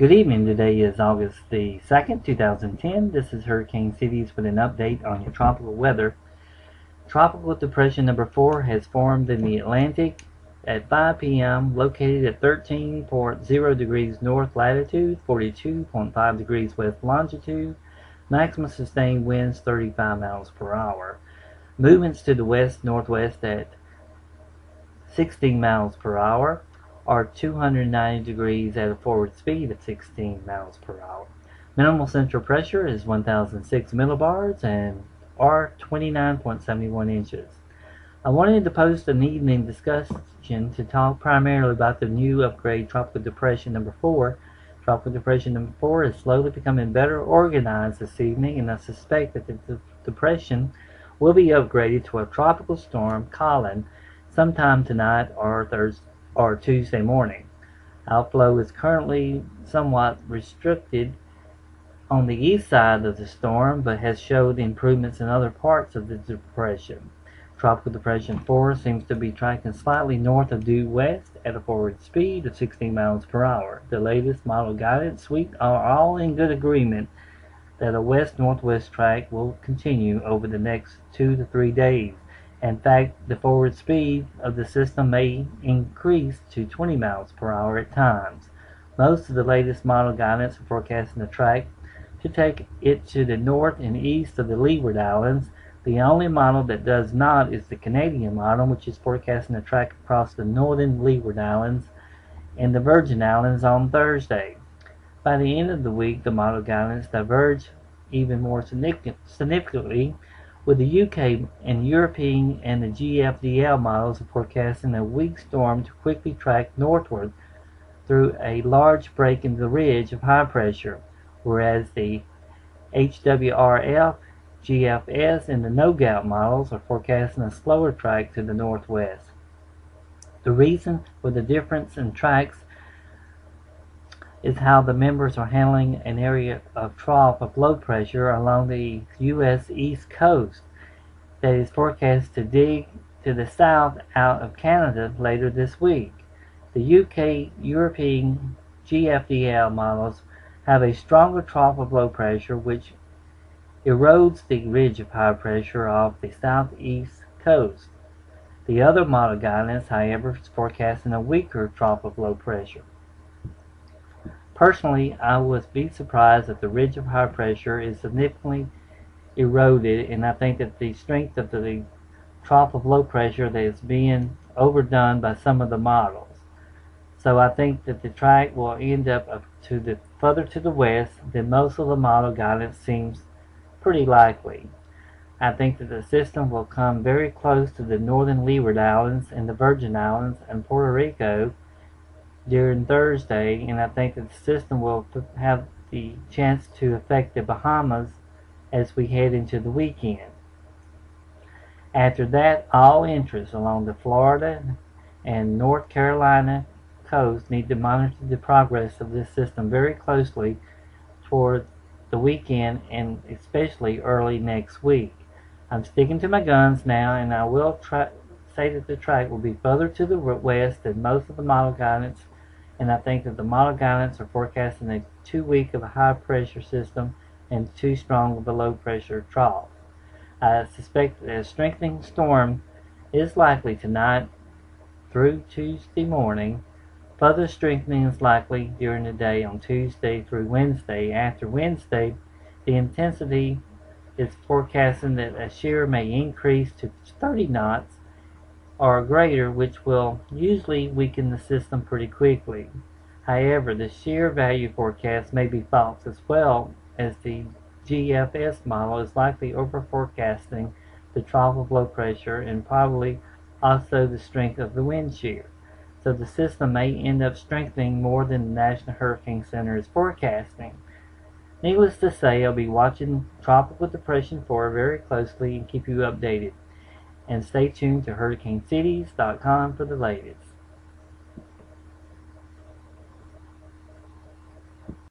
Good evening. Today is August the 2nd, 2010. This is Hurricane Cities with an update on your tropical weather. Tropical Depression number 4 has formed in the Atlantic at 5 p.m. located at 13.0 degrees north latitude, 42.5 degrees west longitude. Maximum sustained winds 35 miles per hour. Movements to the west-northwest at 16 miles per hour. Are 290 degrees at a forward speed of 16 miles per hour. Minimal central pressure is 1006 millibars and are 29.71 inches. I wanted to post an evening discussion to talk primarily about the new upgrade Tropical Depression number 4. Tropical Depression number 4 is slowly becoming better organized this evening, and I suspect that the depression will be upgraded to a tropical storm, Colin, sometime tonight or Tuesday morning. Outflow is currently somewhat restricted on the east side of the storm, but has showed improvements in other parts of the depression. Tropical Depression 4 seems to be tracking slightly north of due west at a forward speed of 16 miles per hour. The latest model guidance suite are all in good agreement that a west-northwest track will continue over the next 2 to 3 days. In fact, the forward speed of the system may increase to 20 miles per hour at times. Most of the latest model guidance are forecasting the track to take it to the north and east of the Leeward Islands. The only model that does not is the Canadian model, which is forecasting the track across the northern Leeward Islands and the Virgin Islands on Thursday. By the end of the week, the model guidance diverged even more significantly, with the UK and European and the GFDL models forecasting a weak storm to quickly track northward through a large break in the ridge of high pressure, whereas the HWRF, GFS, and the NOGAT models are forecasting a slower track to the northwest. The reason for the difference in tracks is how the members are handling an area of trough of low pressure along the U.S. East Coast that is forecast to dig to the south out of Canada later this week. The UK European GFDL models have a stronger trough of low pressure which erodes the ridge of high pressure off the southeast coast. The other model guidance, however, is forecasting a weaker trough of low pressure. Personally, I would be surprised if the ridge of high pressure is significantly eroded, and I think that the strength of the trough of low pressure that is being overdone by some of the models. So I think that the track will end up further to the west than most of the model guidance seems pretty likely. I think that the system will come very close to the northern Leeward Islands and the Virgin Islands and Puerto Rico during Thursday, and I think that the system will have the chance to affect the Bahamas as we head into the weekend. After that, all interests along the Florida and North Carolina coast need to monitor the progress of this system very closely toward the weekend and especially early next week. I'm sticking to my guns now, and I will say that the track will be further to the west than most of the model guidance, and I think that the model guidance are forecasting a 2 week of a high pressure system and too strong of a low pressure trough. I suspect that a strengthening storm is likely tonight through Tuesday morning. Further strengthening is likely during the day on Tuesday through Wednesday. After Wednesday, the intensity is forecasting that a shear may increase to 30 knots or greater, which will usually weaken the system pretty quickly. However, the shear value forecast may be false, as well as the GFS model is likely over-forecasting the trough of low pressure and probably also the strength of the wind shear. So the system may end up strengthening more than the National Hurricane Center is forecasting. Needless to say, I'll be watching Tropical Depression 4 very closely and keep you updated. And stay tuned to HurricaneCities.com for the latest.